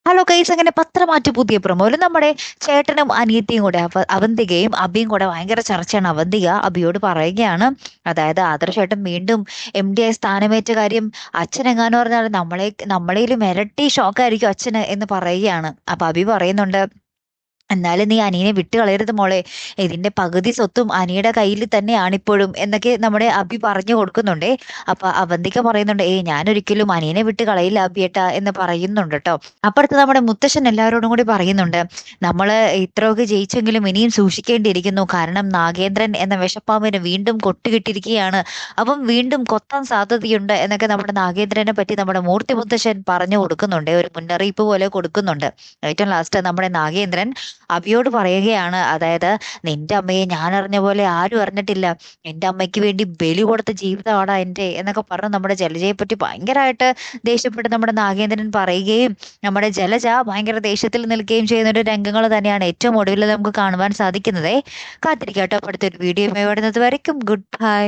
Hello guys, അങ്ങനെ പത്രമാറ്റ് പുതിയ പ്രൊമോയില് നമ്മുടെ ചേട്ടനും അനിയത്തിയും കൂടെ അവന്തികയും അബിയും കൂടെ ഭയങ്കര ചർച്ചയാണ്. അവന്തിക അബിയോട് പറയുകയാണ്, അതായത് ആദർശേട്ടൻ വീണ്ടും MD ആയി സ്ഥാനമേറ്റ കാര്യം അച്ഛനെങ്ങാനും പറഞ്ഞാൽ നമ്മളേലും ഇരട്ടി ഷോക്കായിരിക്കും അച്ഛന് എന്ന് പറയുകയാണ്. അപ്പൊ അബി പറയുന്നുണ്ട്, എന്നാലും നീ അനിയനെ വിട്ട് കളയരുത് മോളെ, ഇതിന്റെ പകുതി സ്വത്തും അനിയുടെ കയ്യിൽ തന്നെയാണ് ഇപ്പോഴും എന്നൊക്കെ നമ്മുടെ അബി പറഞ്ഞു കൊടുക്കുന്നുണ്ടേ. അപ്പൊ അവന്തിക പറയുന്നുണ്ട്, ഞാനൊരിക്കലും അനിയനെ വിട്ട് കളയില്ല അബിയേട്ടാ എന്ന് പറയുന്നുണ്ട് കേട്ടോ. അപ്പുറത്ത് നമ്മുടെ മുത്തശ്ശൻ എല്ലാവരോടും കൂടി പറയുന്നുണ്ട്, നമ്മള് ഇത്രയൊക്കെ ജയിച്ചെങ്കിലും ഇനിയും സൂക്ഷിക്കേണ്ടിയിരിക്കുന്നു, കാരണം നാഗേന്ദ്രൻ എന്ന വിഷപ്പാമ്പിന് വീണ്ടും കൊട്ടുകിട്ടിയിരിക്കുകയാണ്, അപ്പം വീണ്ടും കൊത്താൻ സാധ്യതയുണ്ട് എന്നൊക്കെ നമ്മുടെ നാഗേന്ദ്രനെ പറ്റി നമ്മുടെ മൂർത്തി മുത്തശ്ശൻ പറഞ്ഞു കൊടുക്കുന്നുണ്ട്, ഒരു മുന്നറിയിപ്പ് പോലെ കൊടുക്കുന്നുണ്ട്. ഏറ്റവും ലാസ്റ്റ് നമ്മുടെ നാഗേന്ദ്രൻ അബിയോട് പറയുകയാണ്, അതായത് നിന്റെ അമ്മയെ ഞാൻ അറിഞ്ഞ പോലെ ആരും അറിഞ്ഞിട്ടില്ല, എന്റെ അമ്മയ്ക്ക് വേണ്ടി ബലി കൊടുത്ത ജീവിതമാടാ എന്റെ എന്നൊക്കെ പറഞ്ഞ് നമ്മുടെ ജലജയെ പറ്റി ഭയങ്കരമായിട്ട് ദേഷ്യപ്പെട്ട് നമ്മുടെ നാഗേന്ദ്രൻ പറയുകയും നമ്മുടെ ജലജ ഭയങ്കര ദേഷ്യത്തിൽ നിൽക്കുകയും ചെയ്യുന്ന ഒരു രംഗങ്ങൾ തന്നെയാണ് ഏറ്റവും ഒടുവിൽ നമുക്ക് കാണുവാൻ സാധിക്കുന്നത്. കാത്തിരിക്കാട്ടോ അടുത്തൊരു വീഡിയോ വരുന്നത് വരയ്ക്കും. Good bye.